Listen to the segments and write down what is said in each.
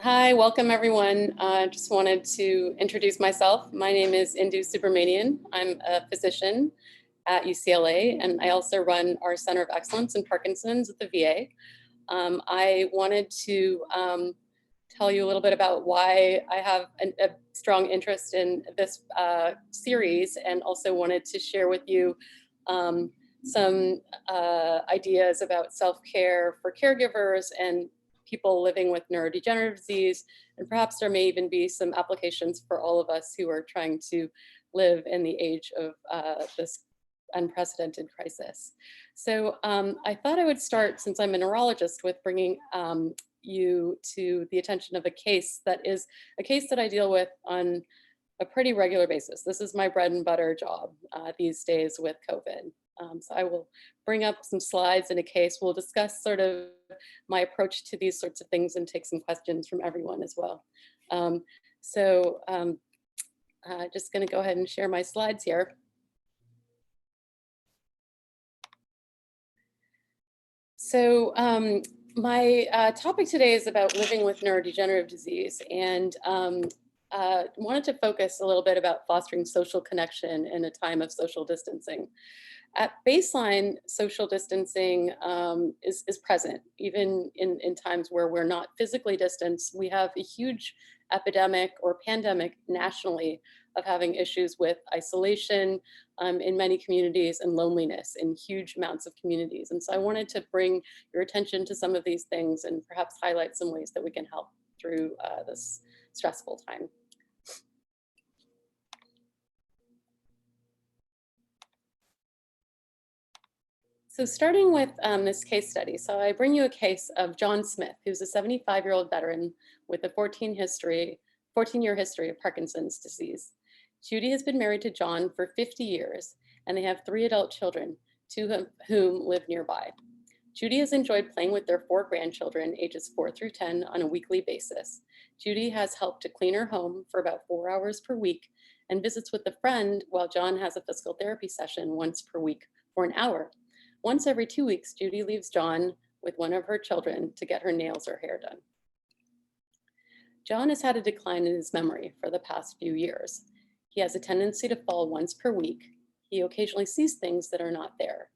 Hi, welcome everyone. I just wanted to introduce myself. My name is Indu Subramanian. I'm a physician at UCLA, and I also run our Center of Excellence in Parkinson's at the VA. I wanted to tell you a little bit about why I have a strong interest in this series, and also wanted to share with you some ideas about self-care for caregivers and people living with neurodegenerative disease, and perhaps there may even be some applications for all of us who are trying to live in the age of this unprecedented crisis. So I thought I would start, since I'm a neurologist, with bringing you to the attention of a case that is a case that I deal with on a pretty regular basis. This is my bread and butter job these days with COVID. So I will bring up some slides in a case. We'll discuss sort of my approach to these sorts of things and take some questions from everyone as well. Just going to go ahead and share my slides here. So my topic today is about living with neurodegenerative disease, and wanted to focus a little bit about fostering social connection in a time of social distancing. At baseline, social distancing is present, even in times where we're not physically distanced. We have a huge epidemic or pandemic nationally of having issues with isolation in many communities and loneliness in huge amounts of communities. And so I wanted to bring your attention to some of these things and perhaps highlight some ways that we can help through this stressful time. So starting with this case study, so I bring you a case of John Smith, who's a 75-year-old veteran with a 14-year history of Parkinson's disease. Judy has been married to John for 50 years, and they have 3 adult children, 2 of whom live nearby. Judy has enjoyed playing with their 4 grandchildren, ages 4 through 10, on a weekly basis. Judy has helped to clean her home for about 4 hours per week and visits with a friend while John has a physical therapy session once per week for an hour. Once every 2 weeks, Judy leaves John with one of her children to get her nails or hair done. John has had a decline in his memory for the past few years. He has a tendency to fall once per week. He occasionally sees things that are not there.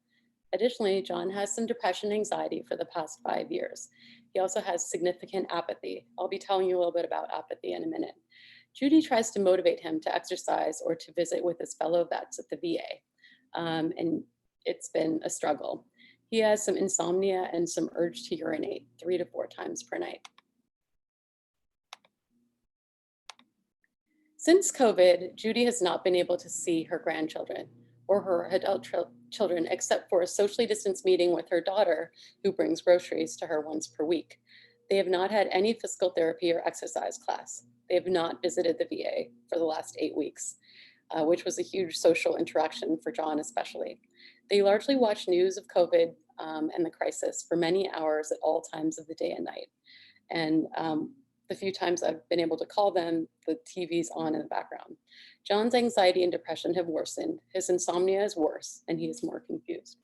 Additionally, John has some depression and anxiety for the past 5 years. He also has significant apathy. I'll be telling you a little bit about apathy in a minute. Judy tries to motivate him to exercise or to visit with his fellow vets at the VA. And it's been a struggle. He has some insomnia and some urge to urinate 3 to 4 times per night. Since COVID, Judy has not been able to see her grandchildren or her adult children except for a socially distanced meeting with her daughter, who brings groceries to her once per week. They have not had any physical therapy or exercise class. They have not visited the VA for the last 8 weeks, which was a huge social interaction for John especially. They largely watch news of COVID and the crisis for many hours at all times of the day and night. And the few times I've been able to call them, the TV's on in the background. John's anxiety and depression have worsened. His insomnia is worse, and he is more confused.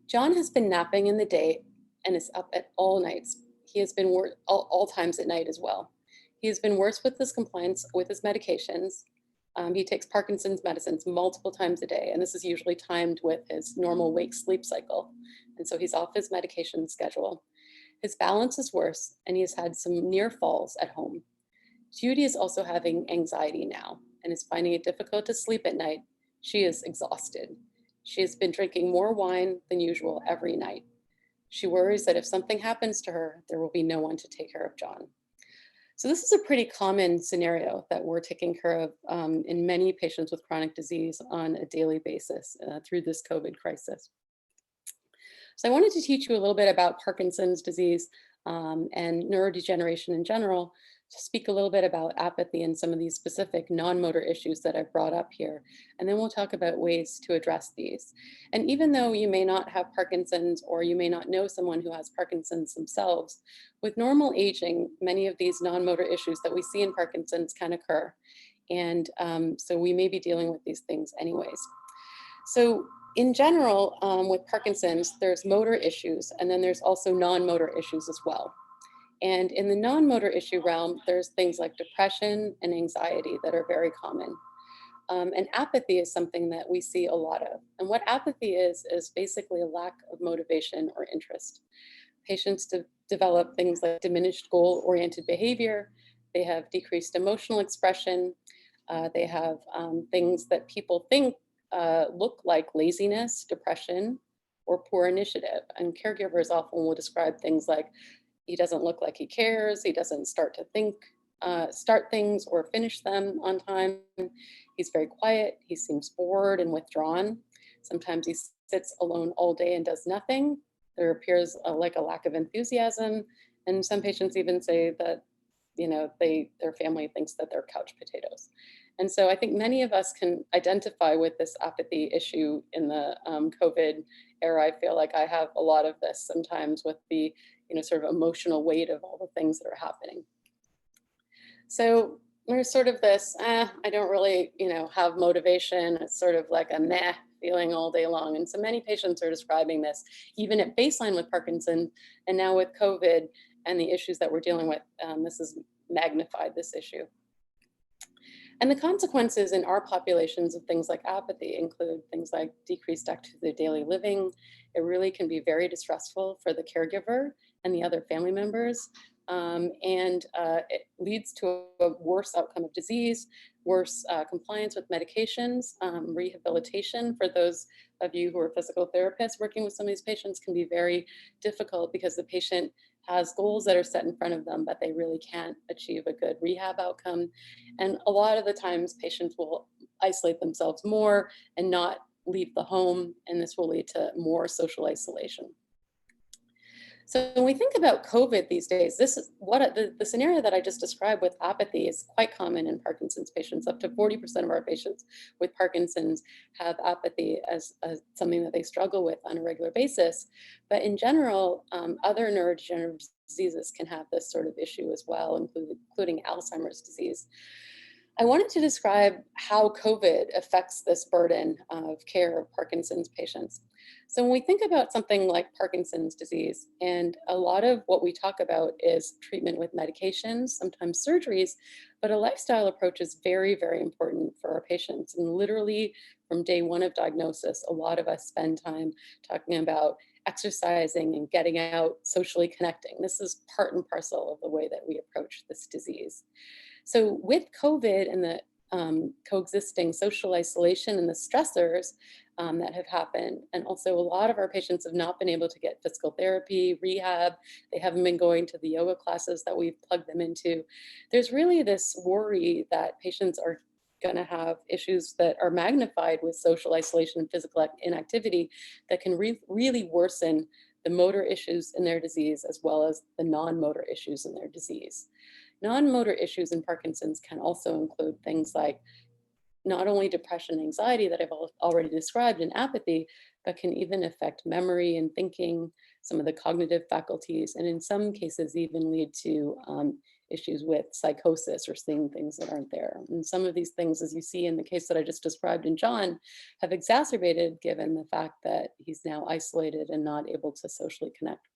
John has been napping in the day and is up at all nights. He has been all times at night as well. He has been worse with his compliance with his medications. He takes Parkinson's medicines multiple times a day, and this is usually timed with his normal wake-sleep cycle. And so he's off his medication schedule. His balance is worse, and he has had some near falls at home. Judy is also having anxiety now and is finding it difficult to sleep at night. She is exhausted. She has been drinking more wine than usual every night. She worries that if something happens to her, there will be no one to take care of John. So this is a pretty common scenario that we're taking care of in many patients with chronic disease on a daily basis through this COVID crisis. So I wanted to teach you a little bit about Parkinson's disease and neurodegeneration in general, to speak a little bit about apathy and some of these specific non-motor issues that I've brought up here. And then we'll talk about ways to address these. And even though you may not have Parkinson's, or you may not know someone who has Parkinson's themselves, with normal aging, many of these non-motor issues that we see in Parkinson's can occur. And so we may be dealing with these things anyways. So in general, with Parkinson's, there's motor issues, and then there's also non-motor issues as well. And in the non-motor issue realm, there's things like depression and anxiety that are very common. And apathy is something that we see a lot of. And what apathy is basically a lack of motivation or interest. Patients develop things like diminished goal-oriented behavior. They have decreased emotional expression. They have things that people think look like laziness, depression, or poor initiative. And caregivers often will describe things like he doesn't look like he cares. He doesn't start things or finish them on time. He's very quiet. He seems bored and withdrawn. Sometimes he sits alone all day and does nothing. There appears like a lack of enthusiasm. And some patients even say that, their family thinks that they're couch potatoes. And so I think many of us can identify with this apathy issue in the COVID era. I feel like I have a lot of this sometimes with the, sort of emotional weight of all the things that are happening. So there's sort of this, I don't really, have motivation. It's sort of like a meh feeling all day long. And so many patients are describing this, even at baseline with Parkinson's, and now with COVID and the issues that we're dealing with, this has magnified this issue. And the consequences in our populations of things like apathy include things like decreased activity of daily living. It really can be very distressful for the caregiver and the other family members. It leads to a worse outcome of disease, worse compliance with medications, rehabilitation. For those of you who are physical therapists working with some of these patients can be very difficult because the patient has goals that are set in front of them, but they really can't achieve a good rehab outcome. And a lot of the times patients will isolate themselves more and not leave the home, and this will lead to more social isolation. So when we think about COVID these days, this is what the scenario that I just described with apathy is quite common in Parkinson's patients. Up to 40% of our patients with Parkinson's have apathy as something that they struggle with on a regular basis. But in general, other neurodegenerative diseases can have this sort of issue as well, including Alzheimer's disease. I wanted to describe how COVID affects this burden of care of Parkinson's patients. So when we think about something like Parkinson's disease, and a lot of what we talk about is treatment with medications, sometimes surgeries, but a lifestyle approach is very, very important for our patients. And literally from day one of diagnosis, a lot of us spend time talking about exercising and getting out, socially connecting. This is part and parcel of the way that we approach this disease. So with COVID and the coexisting social isolation and the stressors that have happened, and also a lot of our patients have not been able to get physical therapy, rehab, they haven't been going to the yoga classes that we've plugged them into. There's really this worry that patients are going to have issues that are magnified with social isolation and physical inactivity that can really worsen the motor issues in their disease as well as the non-motor issues in their disease. Non-motor issues in Parkinson's can also include things like not only depression and anxiety that I've already described and apathy, but can even affect memory and thinking, some of the cognitive faculties, and in some cases even lead to issues with psychosis or seeing things that aren't there. And some of these things, as you see in the case that I just described in John, have exacerbated given the fact that he's now isolated and not able to socially connect.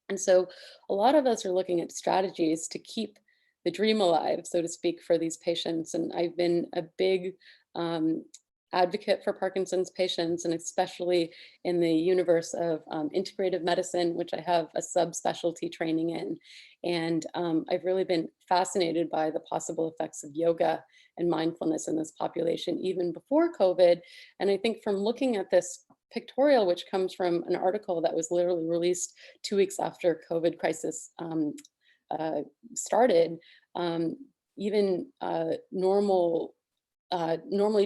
And so a lot of us are looking at strategies to keep the dream alive, so to speak, for these patients. And I've been a big advocate for Parkinson's patients, and especially in the universe of integrative medicine, which I have a subspecialty training in. And I've really been fascinated by the possible effects of yoga and mindfulness in this population, even before COVID. And I think from looking at this pictorial, which comes from an article that was literally released 2 weeks after COVID crisis started, even normally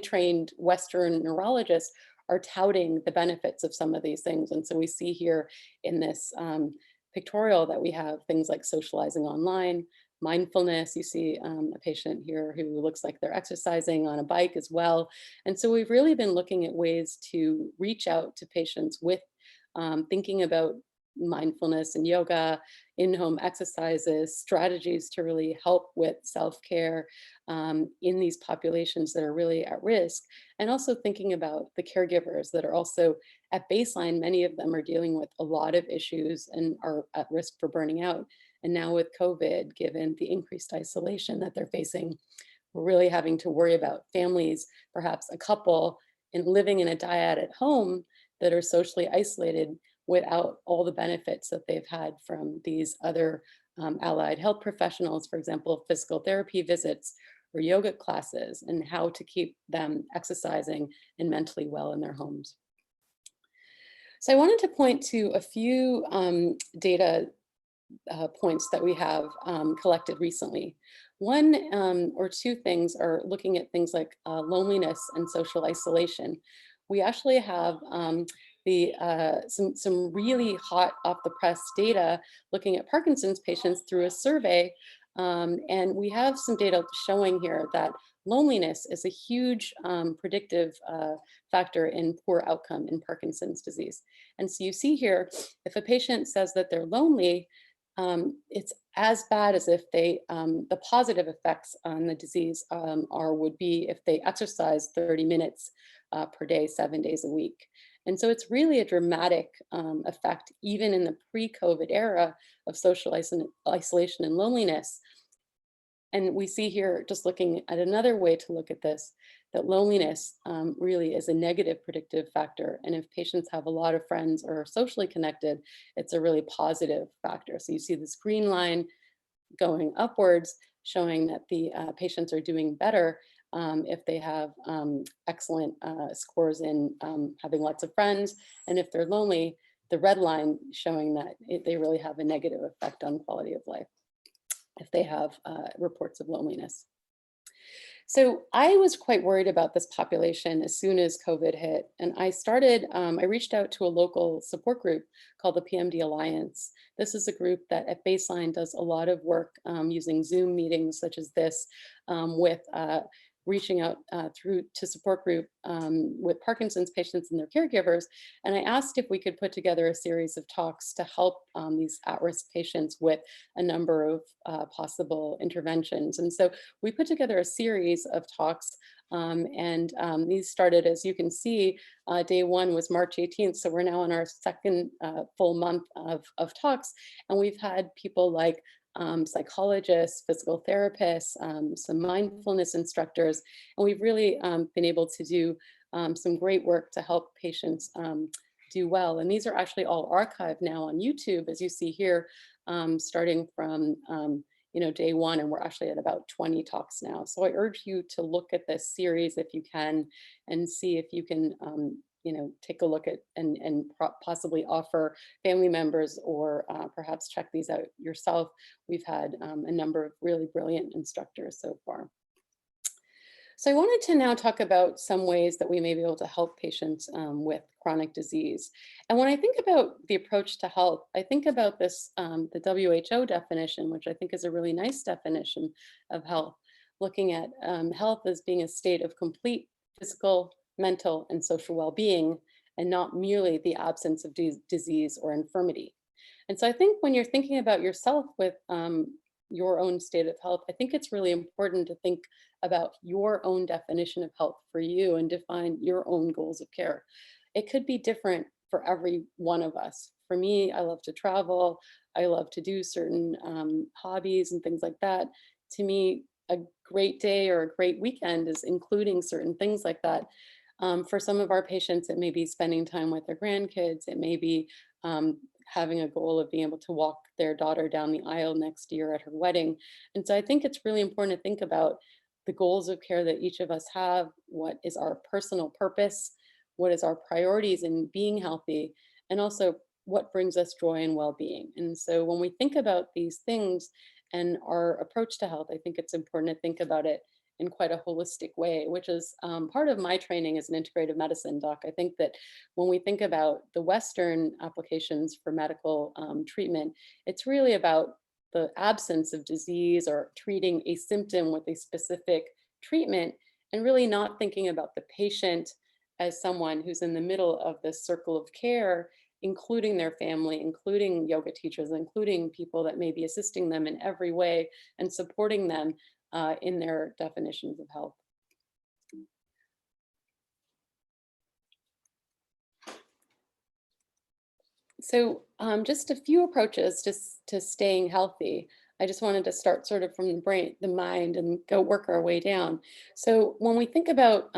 trained Western neurologists are touting the benefits of some of these things. And so we see here in this pictorial that we have things like socializing online, mindfulness. You see a patient here who looks like they're exercising on a bike as well. And so we've really been looking at ways to reach out to patients with thinking about mindfulness and yoga, in-home exercises, strategies to really help with self-care in these populations that are really at risk, and also thinking about the caregivers that are also at baseline. Many of them are dealing with a lot of issues and are at risk for burning out. And now with COVID, given the increased isolation that they're facing, we're really having to worry about families, perhaps a couple, and living in a dyad at home that are socially isolated without all the benefits that they've had from these other allied health professionals, for example, physical therapy visits or yoga classes, and how to keep them exercising and mentally well in their homes. So I wanted to point to a few data points that we have collected recently. One or two things are looking at things like loneliness and social isolation. We actually have some really hot off the press data looking at Parkinson's patients through a survey. And we have some data showing here that loneliness is a huge predictive factor in poor outcome in Parkinson's disease. And so you see here, if a patient says that they're lonely, it's as bad as if they, the positive effects on the disease would be if they exercise 30 minutes per day, 7 days a week. And so it's really a dramatic effect, even in the pre-COVID era of social isolation and loneliness. And we see here, just looking at another way to look at this, that loneliness really is a negative predictive factor. And if patients have a lot of friends or are socially connected, it's a really positive factor. So you see this green line going upwards, showing that the patients are doing better if they have excellent scores in having lots of friends. And if they're lonely, the red line showing that they really have a negative effect on quality of life if they have reports of loneliness. So I was quite worried about this population as soon as COVID hit. And I reached out to a local support group called the PMD Alliance. This is a group that at baseline does a lot of work using Zoom meetings such as this with reaching out through to support group with Parkinson's patients and their caregivers. And I asked if we could put together a series of talks to help these at-risk patients with a number of possible interventions. And so we put together a series of talks these started, as you can see, day one was March 18th. So we're now on our second full month of talks. And we've had people like psychologists, physical therapists, some mindfulness instructors, and we've really been able to do some great work to help patients do well. And these are actually all archived now on YouTube, as you see here, starting from day one, and we're actually at about 20 talks now. So I urge you to look at this series if you can, and see if you can take a look at and possibly offer family members or perhaps check these out yourself. We've had a number of really brilliant instructors so far. So I wanted to now talk about some ways that we may be able to help patients with chronic disease. And when I think about the approach to health, I think about this, the WHO definition, which I think is a really nice definition of health, looking at health as being a state of complete physical, mental, and social well-being, and not merely the absence of disease or infirmity. And so I think when you're thinking about yourself with your own state of health, I think it's really important to think about your own definition of health for you and define your own goals of care. It could be different for every one of us. For me, I love to travel. I love to do certain hobbies and things like that. To me, a great day or a great weekend is including certain things like that. For some of our patients, it may be spending time with their grandkids. It may be having a goal of being able to walk their daughter down the aisle next year at her wedding. And so I think it's really important to think about the goals of care that each of us have. What is our personal purpose? What is our priorities in being healthy? And also what brings us joy and well-being? And so when we think about these things and our approach to health, I think it's important to think about it in quite a holistic way, which is part of my training as an integrative medicine doc. I think that when we think about the Western applications for medical treatment, it's really about the absence of disease or treating a symptom with a specific treatment, and really not thinking about the patient as someone who's in the middle of this circle of care, including their family, including yoga teachers, including people that may be assisting them in every way and supporting them in their definitions of health. Just a few approaches to staying healthy. I just wanted to start sort of from the brain, the mind, and go work our way down. So when we think about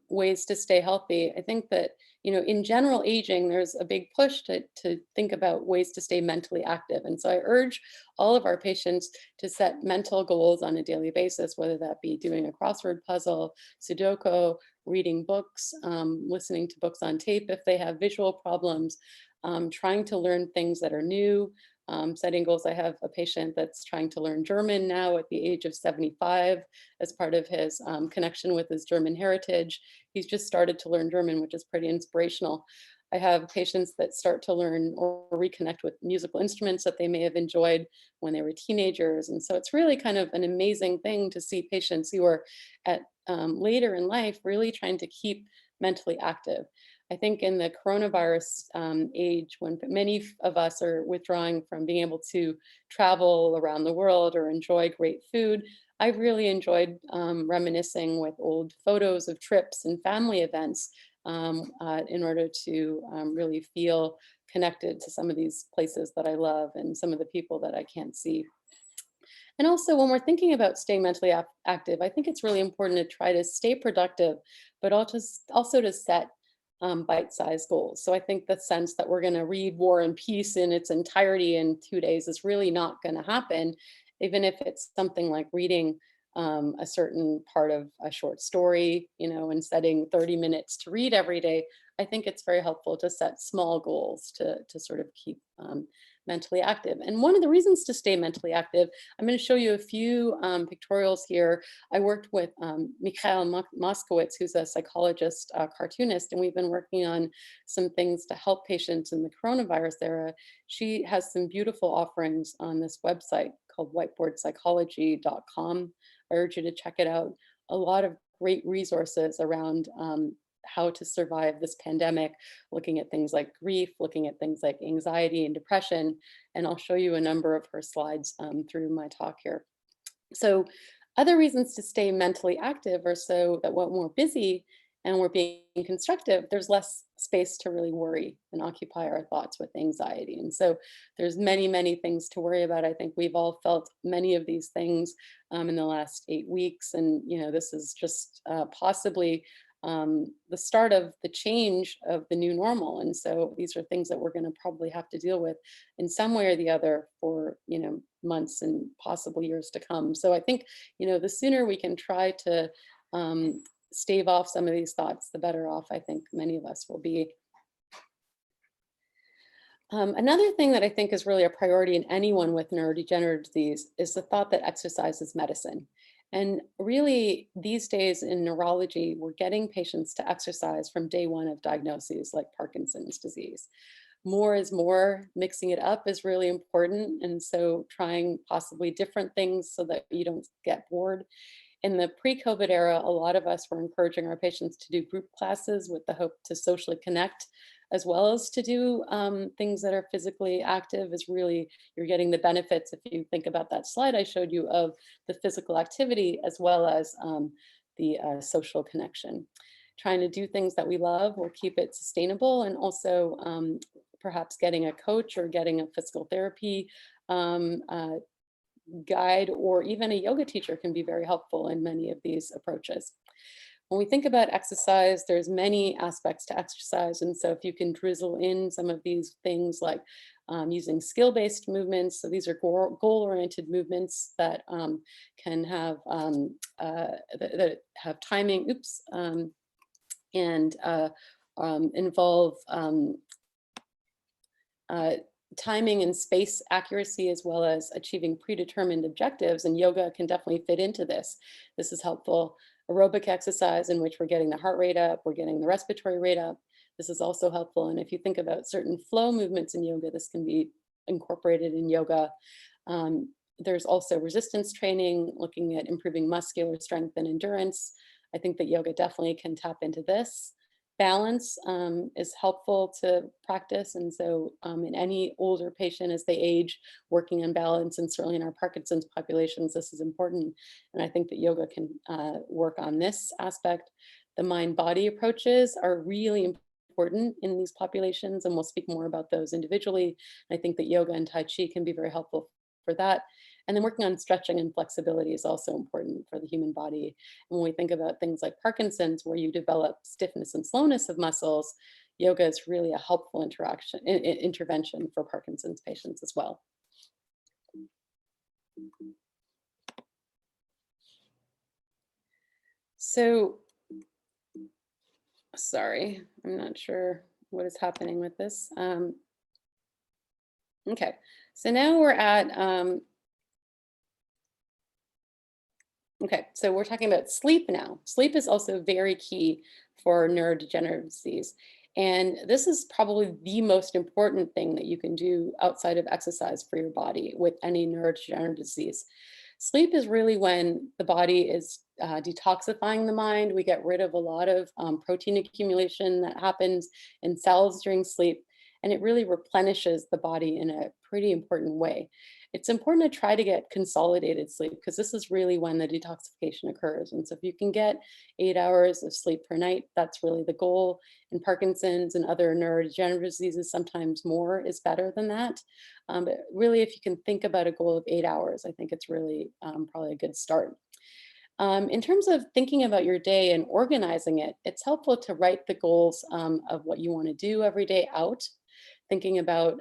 ways to stay healthy, I think that in general aging, there's a big push to think about ways to stay mentally active. And so I urge all of our patients to set mental goals on a daily basis, whether that be doing a crossword puzzle, Sudoku, reading books, listening to books on tape if they have visual problems, trying to learn things that are new, setting goals. I have a patient that's trying to learn German now at the age of 75 as part of his connection with his German heritage. He's just started to learn German, which is pretty inspirational. I have patients that start to learn or reconnect with musical instruments that they may have enjoyed when they were teenagers. And so it's really kind of an amazing thing to see patients who are at later in life really trying to keep mentally active. I think in the coronavirus age, when many of us are withdrawing from being able to travel around the world or enjoy great food, I've really enjoyed reminiscing with old photos of trips and family events in order to really feel connected to some of these places that I love and some of the people that I can't see. And also, when we're thinking about staying mentally active, I think it's really important to try to stay productive, but also to set bite-sized goals. So I think the sense that we're going to read War and Peace in its entirety in 2 days is really not going to happen, even if it's something like reading a certain part of a short story, and setting 30 minutes to read every day. I think it's very helpful to set small goals to sort of keep mentally active. And one of the reasons to stay mentally active, I'm going to show you a few pictorials here. I worked with Mikhail Moskowitz, who's a psychologist, cartoonist, and we've been working on some things to help patients in the coronavirus era. She has some beautiful offerings on this website called whiteboardpsychology.com. I urge you to check it out. A lot of great resources around how to survive this pandemic, looking at things like grief, looking at things like anxiety and depression. And I'll show you a number of her slides through my talk here. So other reasons to stay mentally active are so that when we're busy and we're being constructive, there's less space to really worry and occupy our thoughts with anxiety. And so there's many, many things to worry about. I think we've all felt many of these things in the last 8 weeks. And, this is just possibly the start of the change of the new normal. And so these are things that we're going to probably have to deal with in some way or the other for, months and possible years to come. So I think, the sooner we can try to stave off some of these thoughts, the better off I think many of us will be. Another thing that I think is really a priority in anyone with neurodegenerative disease is the thought that exercise is medicine. And really, these days in neurology, we're getting patients to exercise from day one of diagnoses like Parkinson's disease. More is more, mixing it up is really important. And so trying possibly different things so that you don't get bored. In the pre-COVID era, a lot of us were encouraging our patients to do group classes with the hope to socially connect, as well as to do things that are physically active. Is really, you're getting the benefits, if you think about that slide I showed you, of the physical activity as well as the social connection. Trying to do things that we love will keep it sustainable, and also perhaps getting a coach or getting a physical therapy guide or even a yoga teacher can be very helpful in many of these approaches. When we think about exercise, there's many aspects to exercise. And so if you can drizzle in some of these things like using skill-based movements, so these are goal-oriented movements that can have that have timing, and involve timing and space accuracy, as well as achieving predetermined objectives. And yoga can definitely fit into this. This is helpful. Aerobic exercise in which we're getting the heart rate up, we're getting the respiratory rate up. This is also helpful. And if you think about certain flow movements in yoga, this can be incorporated in yoga. There's also resistance training, looking at improving muscular strength and endurance. I think that yoga definitely can tap into this. Balance is helpful to practice. And so in any older patient as they age, working on balance, and certainly in our Parkinson's populations, this is important. And I think that yoga can work on this aspect. The mind-body approaches are really important in these populations, and we'll speak more about those individually. I think that yoga and Tai Chi can be very helpful for that. And then working on stretching and flexibility is also important for the human body. And when we think about things like Parkinson's, where you develop stiffness and slowness of muscles, yoga is really a helpful intervention for Parkinson's patients as well. So, sorry, I'm not sure what is happening with this. Okay, so now we're at, okay, so we're talking about sleep now. Sleep is also very key for neurodegenerative disease. And this is probably the most important thing that you can do outside of exercise for your body with any neurodegenerative disease. Sleep is really when the body is detoxifying the mind. We get rid of a lot of protein accumulation that happens in cells during sleep, and it really replenishes the body in a pretty important way. It's important to try to get consolidated sleep because this is really when the detoxification occurs. And so if you can get 8 hours of sleep per night, that's really the goal. In Parkinson's and other neurodegenerative diseases, sometimes more is better than that. But really, if you can think about a goal of 8 hours, I think it's really probably a good start. In terms of thinking about your day and organizing it, it's helpful to write the goals of what you want to do every day out. Thinking about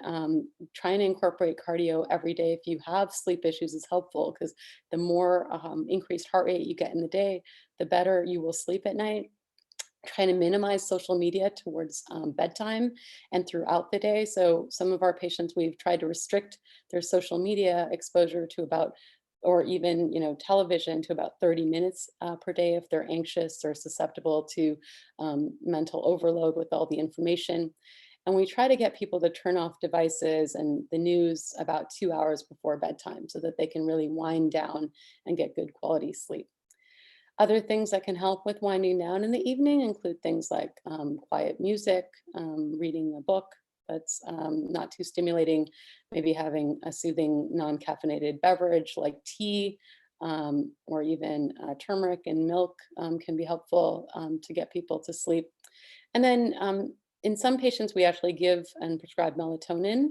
trying to incorporate cardio every day if you have sleep issues is helpful because the more increased heart rate you get in the day, the better you will sleep at night. Trying to minimize social media towards bedtime and throughout the day. So some of our patients, we've tried to restrict their social media exposure to about, or even television to about 30 minutes per day if they're anxious or susceptible to mental overload with all the information. And we try to get people to turn off devices and the news about 2 hours before bedtime so that they can really wind down and get good quality sleep. Other things that can help with winding down in the evening include things like quiet music, reading a book that's not too stimulating, maybe having a soothing non-caffeinated beverage like tea, or even turmeric and milk can be helpful to get people to sleep. And then in some patients, we actually give and prescribe melatonin.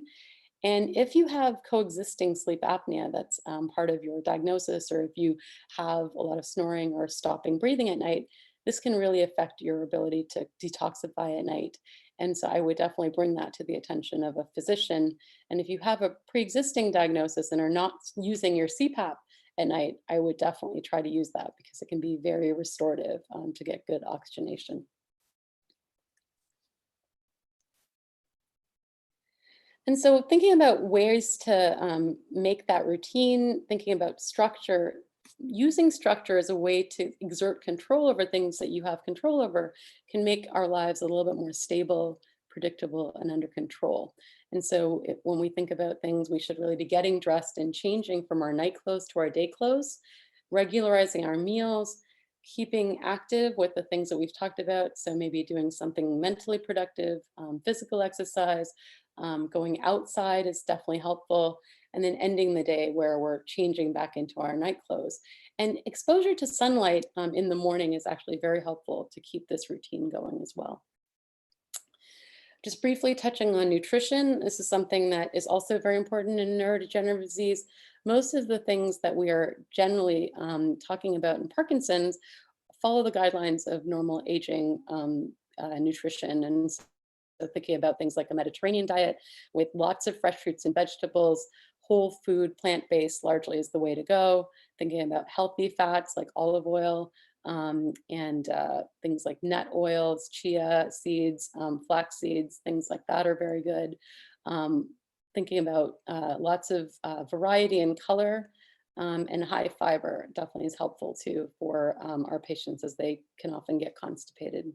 And if you have coexisting sleep apnea, that's part of your diagnosis, or if you have a lot of snoring or stopping breathing at night, this can really affect your ability to detoxify at night. And so I would definitely bring that to the attention of a physician. And if you have a pre-existing diagnosis and are not using your CPAP at night, I would definitely try to use that because it can be very restorative to get good oxygenation. And so thinking about ways to make that routine, thinking about structure, using structure as a way to exert control over things that you have control over can make our lives a little bit more stable, predictable, and under control. And so when we think about things, we should really be getting dressed and changing from our night clothes to our day clothes, regularizing our meals, keeping active with the things that we've talked about. So maybe doing something mentally productive, physical exercise, going outside is definitely helpful. And then ending the day where we're changing back into our night clothes. And exposure to sunlight in the morning is actually very helpful to keep this routine going as well. Just briefly touching on nutrition, this is something that is also very important in neurodegenerative disease. Most of the things that we are generally talking about in Parkinson's follow the guidelines of normal aging nutrition. And so thinking about things like a Mediterranean diet with lots of fresh fruits and vegetables, whole food, plant-based largely is the way to go. Thinking about healthy fats like olive oil and things like nut oils, chia seeds, flax seeds, things like that are very good. Thinking about lots of variety and color and high fiber definitely is helpful too for our patients as they can often get constipated.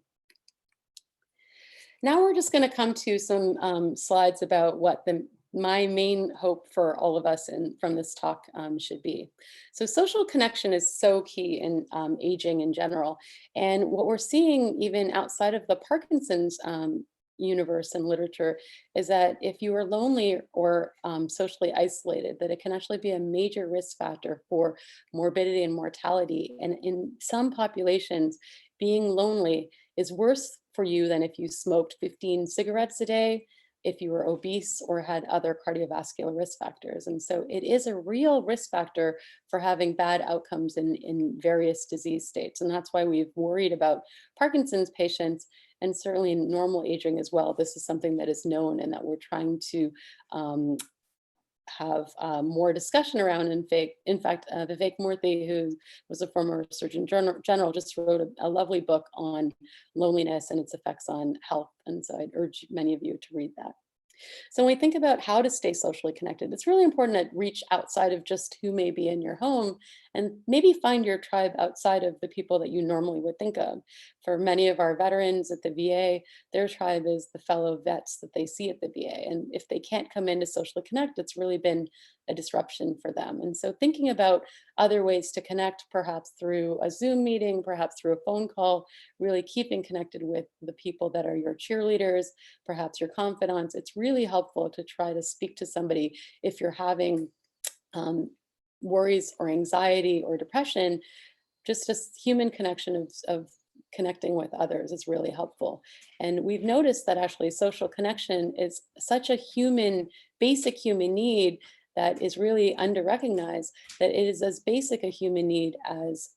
Now we're just going to come to some slides about what my main hope for all of us from this talk should be. So social connection is so key in aging in general. And what we're seeing even outside of the Parkinson's universe and literature is that if you are lonely or socially isolated, that it can actually be a major risk factor for morbidity and mortality. And in some populations, being lonely is worse for you than if you smoked 15 cigarettes a day, if you were obese or had other cardiovascular risk factors. And so it is a real risk factor for having bad outcomes in various disease states. And that's why we've worried about Parkinson's patients and certainly normal aging as well. This is something that is known and that we're trying to have more discussion around. In fact, Vivek Murthy, who was a former Surgeon General, just wrote a lovely book on loneliness and its effects on health. And so I'd urge many of you to read that. So when we think about how to stay socially connected, it's really important to reach outside of just who may be in your home and maybe find your tribe outside of the people that you normally would think of. For many of our veterans at the VA, their tribe is the fellow vets that they see at the VA. And if they can't come in to socially connect, it's really been a disruption for them. And so thinking about other ways to connect, perhaps through a Zoom meeting, perhaps through a phone call, really keeping connected with the people that are your cheerleaders, perhaps your confidants. It's really helpful to try to speak to somebody if you're having worries or anxiety or depression. Just a human connection of connecting with others is really helpful. And we've noticed that actually social connection is such a basic human need that is really under-recognized, that it is as basic a human need as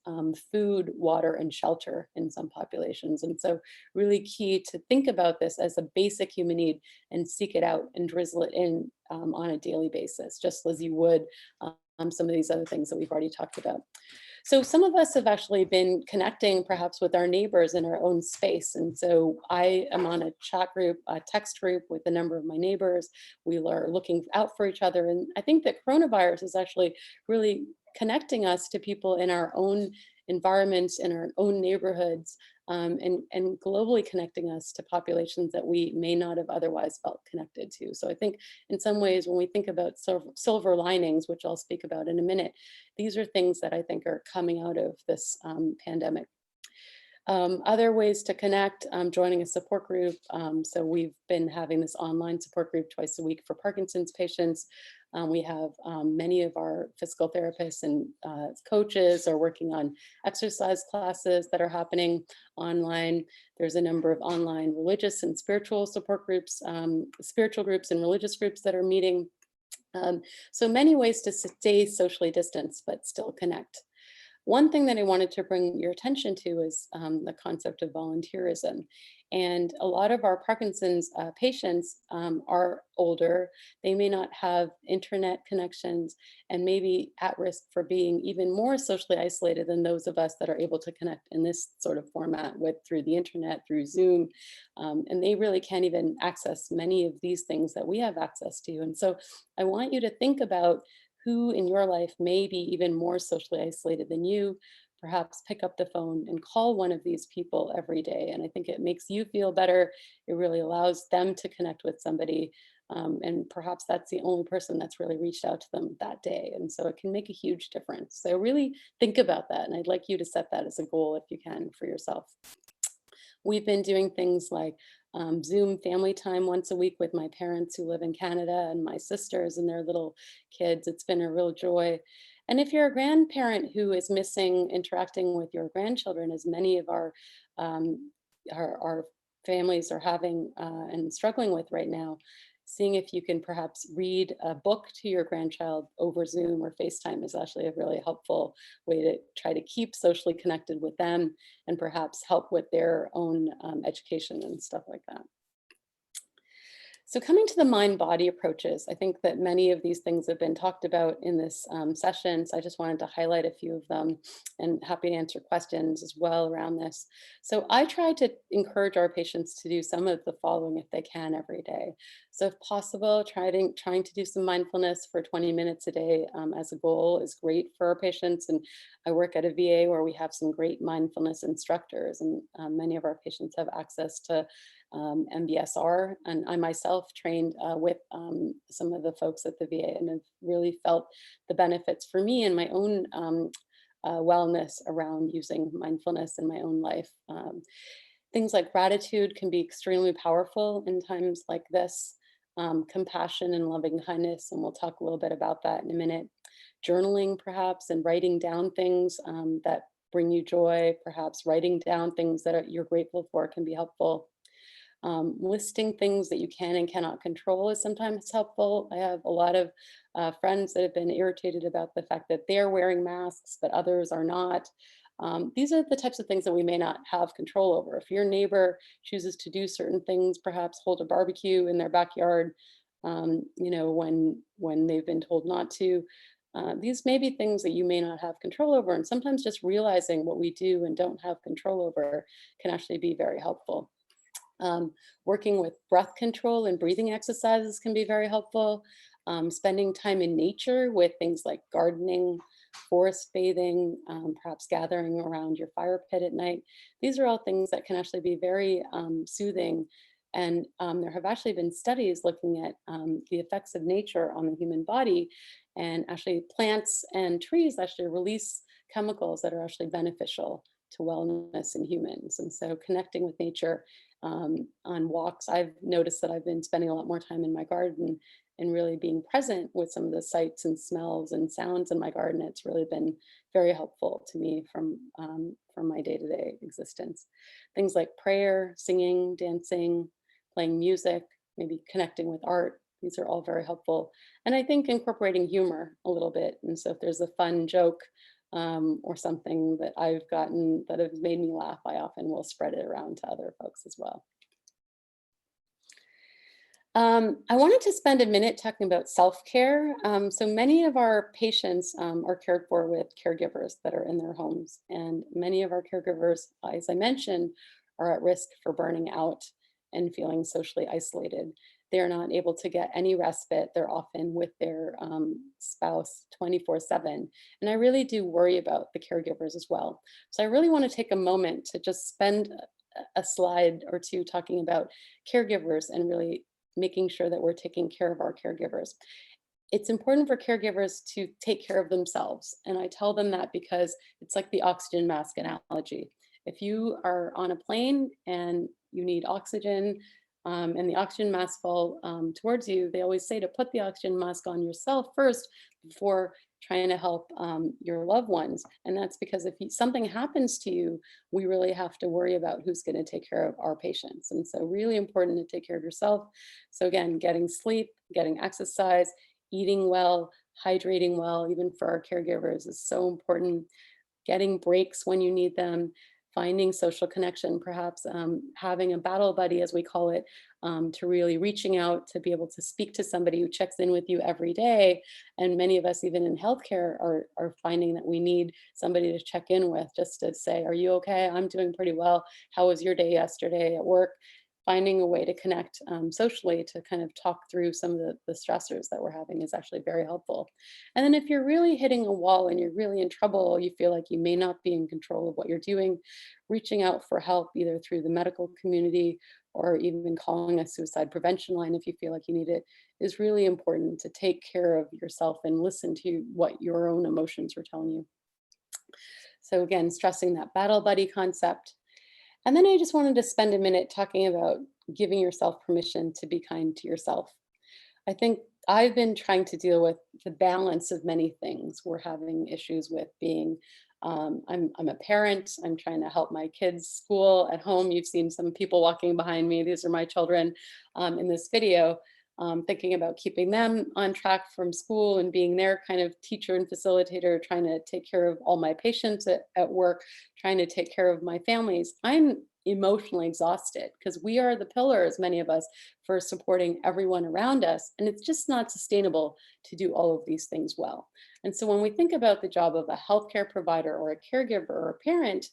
food, water, and shelter in some populations. And so really key to think about this as a basic human need and seek it out and drizzle it in on a daily basis, just as you would some of these other things that we've already talked about. So some of us have actually been connecting perhaps with our neighbors in our own space. And so I am on a chat group, a text group with a number of my neighbors. We are looking out for each other. And I think that coronavirus is actually really connecting us to people in our own environments, in our own neighborhoods, and globally connecting us to populations that we may not have otherwise felt connected to. So I think in some ways, when we think about silver linings, which I'll speak about in a minute, these are things that I think are coming out of this pandemic. Other ways to connect, joining a support group. So we've been having this online support group twice a week for Parkinson's patients. We have many of our physical therapists and coaches are working on exercise classes that are happening online. There's a number of online religious and spiritual support groups, spiritual groups and religious groups that are meeting. So many ways to stay socially distanced, but still connect. One thing that I wanted to bring your attention to is the concept of volunteerism. And a lot of our Parkinson's patients are older. They may not have internet connections and may be at risk for being even more socially isolated than those of us that are able to connect in this sort of format through the internet, through Zoom. And they really can't even access many of these things that we have access to. And so I want you to think about who in your life may be even more socially isolated than you. Perhaps pick up the phone and call one of these people every day. And I think it makes you feel better. It really allows them to connect with somebody. And perhaps that's the only person that's really reached out to them that day. And so it can make a huge difference. So really think about that. And I'd like you to set that as a goal if you can for yourself. We've been doing things like Zoom family time once a week with my parents who live in Canada and my sisters and their little kids. It's been a real joy. And if you're a grandparent who is missing interacting with your grandchildren, as many of our families are having and struggling with right now, seeing if you can perhaps read a book to your grandchild over Zoom or FaceTime is actually a really helpful way to try to keep socially connected with them and perhaps help with their own education and stuff like that. So coming to the mind-body approaches, I think that many of these things have been talked about in this session, so I just wanted to highlight a few of them and happy to answer questions as well around this. So I try to encourage our patients to do some of the following if they can every day. So if possible, trying to do some mindfulness for 20 minutes a day as a goal is great for our patients. And I work at a VA where we have some great mindfulness instructors, and many of our patients have access to MBSR, and I myself trained with some of the folks at the VA and have really felt the benefits for me and my own wellness around using mindfulness in my own life. Things like gratitude can be extremely powerful in times like this. Compassion and loving kindness, and we'll talk a little bit about that in a minute. Journaling perhaps, and writing down things that bring you joy, perhaps writing down things that you're grateful for can be helpful. Listing things that you can and cannot control is sometimes helpful. I have a lot of friends that have been irritated about the fact that they're wearing masks, but others are not. These are the types of things that we may not have control over. If your neighbor chooses to do certain things, perhaps hold a barbecue in their backyard, when they've been told not to, these may be things that you may not have control over. And sometimes just realizing what we do and don't have control over can actually be very helpful. Working with breath control and breathing exercises can be very helpful. Spending time in nature with things like gardening, forest bathing, perhaps gathering around your fire pit at night. These are all things that can actually be very soothing. And there have actually been studies looking at the effects of nature on the human body. And actually, plants and trees actually release chemicals that are actually beneficial to wellness in humans. And so, connecting with nature on walks, I've noticed that I've been spending a lot more time in my garden and really being present with some of the sights and smells and sounds in my garden. It's really been very helpful to me from my day-to-day existence. Things like prayer, singing, dancing, playing music, maybe connecting with art. These are all very helpful. And I think incorporating humor a little bit. And so if there's a fun joke or something that I've gotten that has made me laugh, I often will spread it around to other folks as well. I wanted to spend a minute talking about self-care. So many of our patients are cared for with caregivers that are in their homes. And many of our caregivers, as I mentioned, are at risk for burning out and feeling socially isolated. They're not able to get any respite. They're often with their spouse 24/7. And I really do worry about the caregivers as well. So I really want to take a moment to just spend a slide or two talking about caregivers and really making sure that we're taking care of our caregivers. It's important for caregivers to take care of themselves. And I tell them that because it's like the oxygen mask analogy. If you are on a plane and you need oxygen and the oxygen mask fall towards you, they always say to put the oxygen mask on yourself first before trying to help your loved ones. And that's because if something happens to you, we really have to worry about who's going to take care of our patients. And so really important to take care of yourself. So again, getting sleep, getting exercise, eating well, hydrating well, even for our caregivers is so important. Getting breaks when you need them, finding social connection, perhaps having a battle buddy, as we call it, to really reaching out to be able to speak to somebody who checks in with you every day. And many of us, even in healthcare, are finding that we need somebody to check in with just to say, are you okay? I'm doing pretty well. How was your day yesterday at work? Finding a way to connect socially to kind of talk through some of the stressors that we're having is actually very helpful. And then if you're really hitting a wall and you're really in trouble, you feel like you may not be in control of what you're doing, reaching out for help either through the medical community or even calling a suicide prevention line if you feel like you need it is really important to take care of yourself and listen to what your own emotions are telling you. So again, stressing that battle buddy concept. And then I just wanted to spend a minute talking about giving yourself permission to be kind to yourself. I think I've been trying to deal with the balance of many things. We're having issues with being, I'm a parent, I'm trying to help my kids school at home. You've seen some people walking behind me. These are my children in this video. Thinking about keeping them on track from school and being their kind of teacher and facilitator, trying to take care of all my patients at work, trying to take care of my families. I'm emotionally exhausted because we are the pillars, many of us, for supporting everyone around us. And it's just not sustainable to do all of these things well. And so when we think about the job of a healthcare provider or a caregiver or a parent,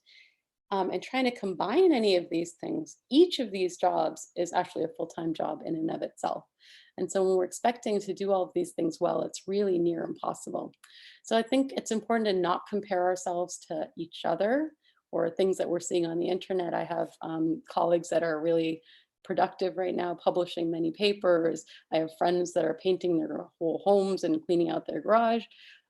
and trying to combine any of these things, each of these jobs is actually a full-time job in and of itself. And so when we're expecting to do all of these things well, it's really near impossible. So I think it's important to not compare ourselves to each other or things that we're seeing on the internet. I have colleagues that are really productive right now, publishing many papers. I have friends that are painting their whole homes and cleaning out their garage.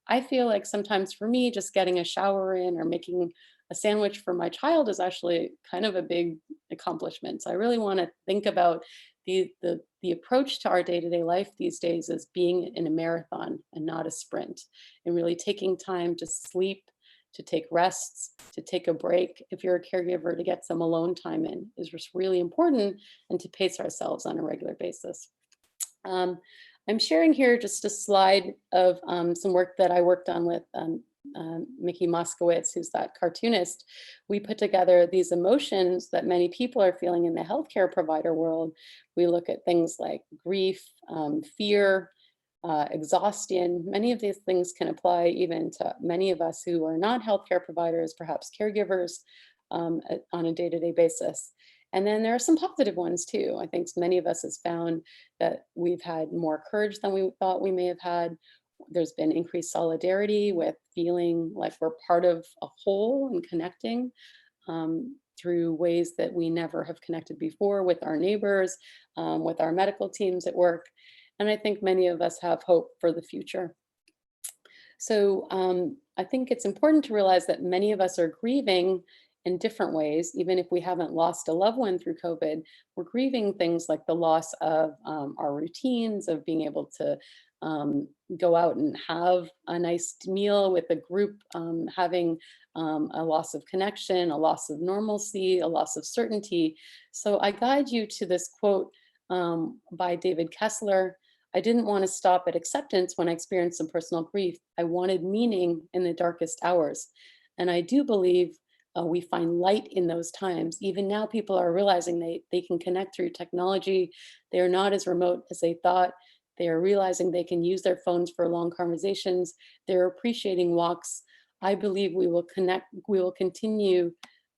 I feel like sometimes for me, just getting a shower in or making a sandwich for my child is actually kind of a big accomplishment. So I really want to think about the approach to our day-to-day life these days as being in a marathon and not a sprint, and really taking time to sleep, to take rests, to take a break. If you're a caregiver, to get some alone time in is just really important, and to pace ourselves on a regular basis. Um, I'm sharing here just a slide of some work that I worked on with Mickey Moskowitz, who's that cartoonist. We put together these emotions that many people are feeling in the healthcare provider world. We look at things like grief, fear, exhaustion. Many of these things can apply even to many of us who are not healthcare providers, perhaps caregivers on a day-to-day basis. And then there are some positive ones too. I think many of us has found that we've had more courage than we thought we may have had. There's been increased solidarity with feeling like we're part of a whole and connecting through ways that we never have connected before with our neighbors, with our medical teams at work. And I think many of us have hope for the future. So I think it's important to realize that many of us are grieving in different ways. Even if we haven't lost a loved one through COVID, we're grieving things like the loss of our routines, of being able to go out and have a nice meal with a group, having a loss of connection, a loss of normalcy, a loss of certainty. So I guide you to this quote by David Kessler. I didn't want to stop at acceptance when I experienced some personal grief. I wanted meaning in the darkest hours. And I do believe we find light in those times. Even now, people are realizing they can connect through technology. They are not as remote as they thought. They are realizing they can use their phones for long conversations. They're appreciating walks. I believe we will continue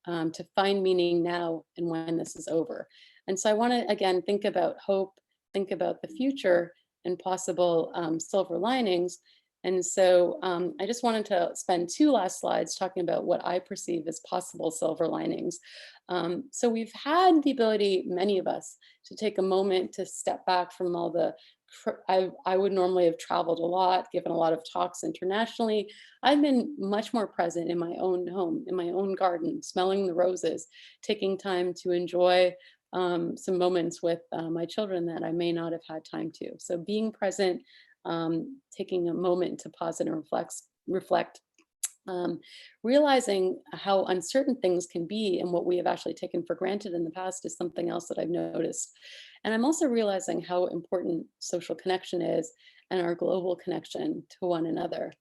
to find meaning now and when this is over. And so I want to, again, think about hope, think about the future and possible silver linings. And so I just wanted to spend two last slides talking about what I perceive as possible silver linings. So we've had the ability, many of us, to take a moment to step back from all the, I would normally have traveled a lot, given a lot of talks internationally. I've been much more present in my own home, in my own garden, smelling the roses, taking time to enjoy some moments with my children that I may not have had time to. So being present, taking a moment to pause and reflect, realizing how uncertain things can be and what we have actually taken for granted in the past is something else that I've noticed. And I'm also realizing how important social connection is and our global connection to one another.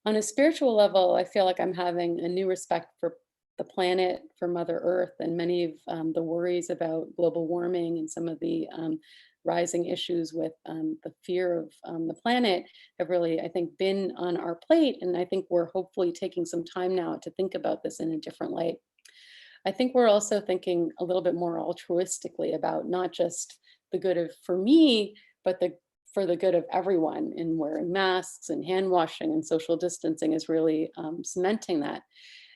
On a spiritual level, I feel like I'm having a new respect for the planet, for Mother Earth, and many of the worries about global warming and some of the rising issues with the fear of the planet have really, I think, been on our plate. And I think we're hopefully taking some time now to think about this in a different light. I think we're also thinking a little bit more altruistically about not just the good of for me, but for the good of everyone, and wearing masks and hand washing and social distancing is really cementing that.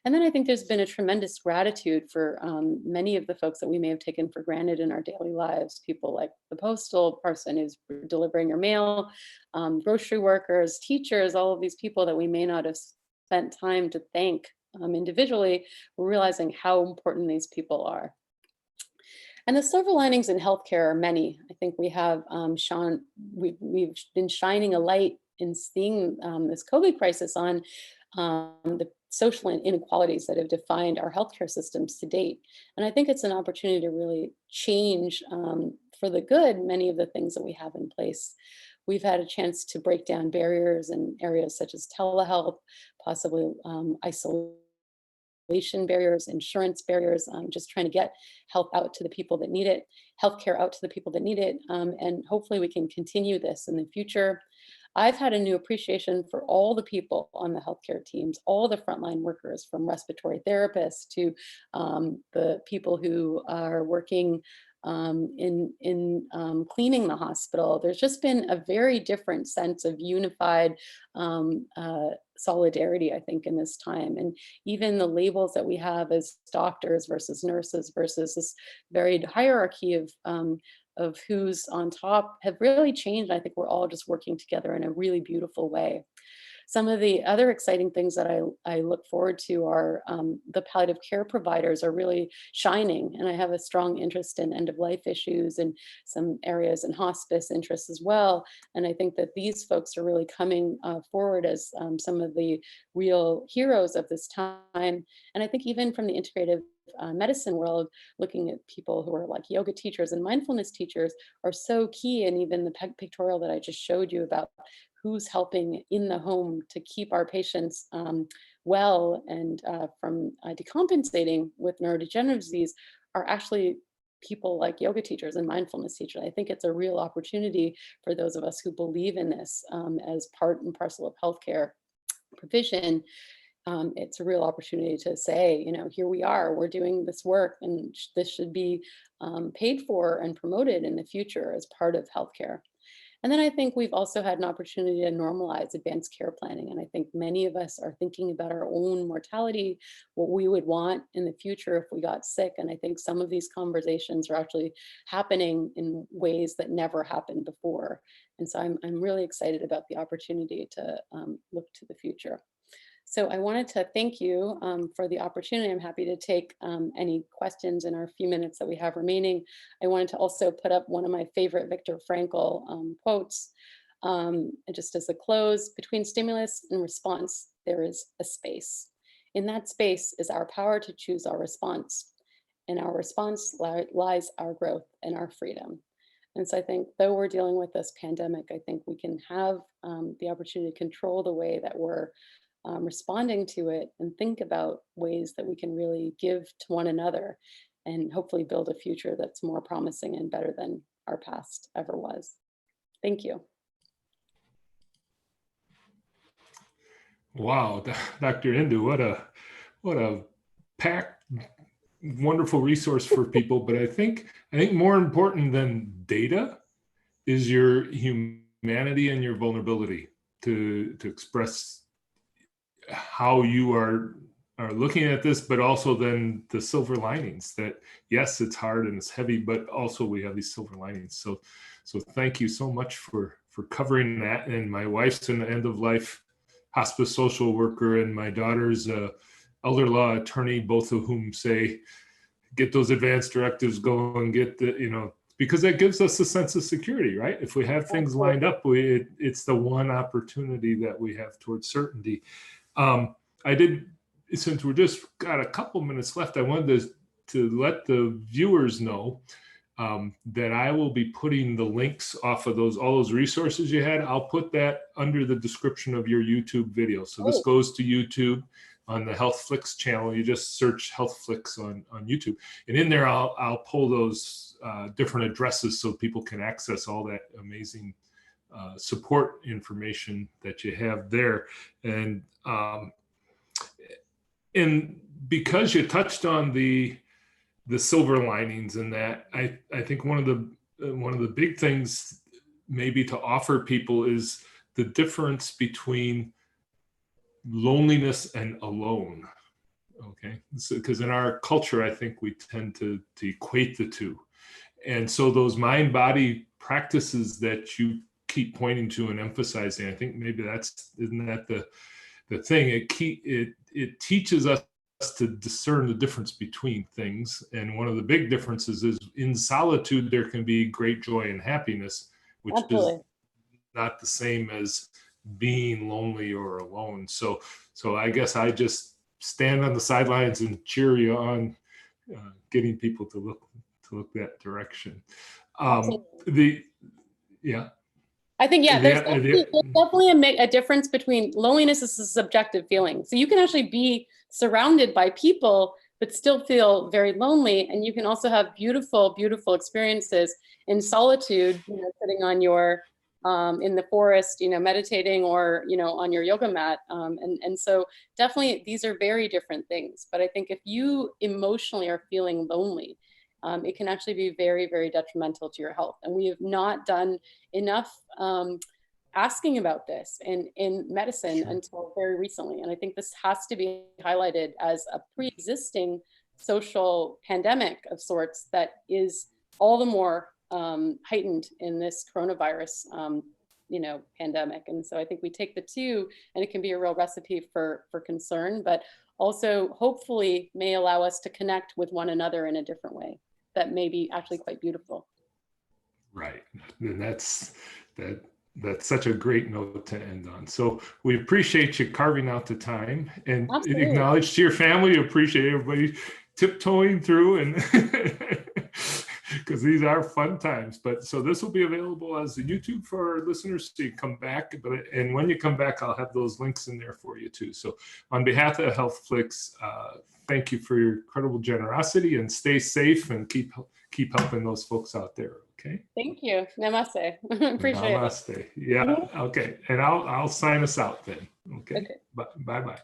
And then I think there's been a tremendous gratitude for many of the folks that we may have taken for granted in our daily lives. People like the postal person who's delivering your mail, grocery workers, teachers, all of these people that we may not have spent time to thank individually. We're realizing how important these people are. And the silver linings in healthcare are many. I think we have we've been shining a light in seeing this COVID crisis on the social inequalities that have defined our healthcare systems to date. And I think it's an opportunity to really change for the good many of the things that we have in place. We've had a chance to break down barriers in areas such as telehealth, possibly isolation barriers, insurance barriers, just trying to get health out to the people that need it, healthcare out to the people that need it. And hopefully we can continue this in the future. I've had a new appreciation for all the people on the healthcare teams, all the frontline workers, from respiratory therapists to the people who are working in cleaning the hospital. There's just been a very different sense of unified solidarity, I think, in this time. And even the labels that we have as doctors versus nurses versus this varied hierarchy of who's on top have really changed. I think we're all just working together in a really beautiful way. Some of the other exciting things that I look forward to are the palliative care providers are really shining, and I have a strong interest in end of life issues and some areas in hospice interests as well. And I think that these folks are really coming forward as some of the real heroes of this time. And I think even from the integrative medicine world, looking at people who are like yoga teachers and mindfulness teachers are so key. And even the pictorial that I just showed you about who's helping in the home to keep our patients well and from decompensating with neurodegenerative disease are actually people like yoga teachers and mindfulness teachers. I think it's a real opportunity for those of us who believe in this as part and parcel of healthcare provision. It's a real opportunity to say, you know, here we are, we're doing this work, and this should be paid for and promoted in the future as part of healthcare. And then I think we've also had an opportunity to normalize advanced care planning. And I think many of us are thinking about our own mortality, what we would want in the future if we got sick. And I think some of these conversations are actually happening in ways that never happened before. And so I'm really excited about the opportunity to look to the future. So I wanted to thank you for the opportunity. I'm happy to take any questions in our few minutes that we have remaining. I wanted to also put up one of my favorite Viktor Frankl quotes. Just as a close, between stimulus and response, there is a space. In that space is our power to choose our response. In our response lies our growth and our freedom. And so I think though we're dealing with this pandemic, I think we can have the opportunity to control the way that we're responding to it and think about ways that we can really give to one another and hopefully build a future that's more promising and better than our past ever was. Thank you. Wow, Dr. Indu, what a packed, wonderful resource for people. But I think more important than data is your humanity and your vulnerability to express how you are looking at this, but also then the silver linings that, yes, it's hard and it's heavy, but also we have these silver linings. So thank you so much for covering that. And my wife's an end of life hospice social worker, and my daughter's elder law attorney, both of whom say, get those advanced directives going, get the, you know, because that gives us a sense of security, right? If we have things lined up, it's the one opportunity that we have towards certainty. I did, since we're just got a couple minutes left, I wanted to let the viewers know that I will be putting the links off of all those resources you had. I'll put that under the description of your YouTube video. So this goes to YouTube on the HealthFlix channel. You just search HealthFlix on YouTube, and in there I'll pull those different addresses so people can access all that amazing support information that you have there. And because you touched on the silver linings in that, I think one of the big things maybe to offer people is the difference between loneliness and alone. Okay, because in our culture, I think we tend to equate the two. And so those mind-body practices that you keep pointing to and emphasizing, I think maybe isn't that the thing? It teaches us to discern the difference between things. And one of the big differences is in solitude, there can be great joy and happiness, which Absolutely. Is not the same as being lonely or alone. So I guess I just stand on the sidelines and cheer you on, getting people to look that direction. I think, there's definitely a difference between loneliness is a subjective feeling. So you can actually be surrounded by people, but still feel very lonely. And you can also have beautiful, beautiful experiences in solitude, sitting on your, in the forest, meditating, or, on your yoga mat. And so definitely these are very different things. But I think if you emotionally are feeling lonely, it can actually be very, very detrimental to your health. And we have not done enough asking about this in medicine until very recently. And I think this has to be highlighted as a pre-existing social pandemic of sorts that is all the more heightened in this coronavirus pandemic. And so I think we take the two, and it can be a real recipe for concern, but also hopefully may allow us to connect with one another in a different way that may be actually quite beautiful. Right. And that's such a great note to end on. So we appreciate you carving out the time, and Absolutely. acknowledge to your family, appreciate everybody tiptoeing through, and because these are fun times. But so this will be available as a YouTube for our listeners to come back. And when you come back, I'll have those links in there for you too. So on behalf of HealthFlix, thank you for your incredible generosity, and stay safe and keep helping those folks out there. Okay. Thank you. Namaste. Appreciate it. Namaste. Yeah. Okay. And I'll sign us out then. Okay. Okay. Bye bye.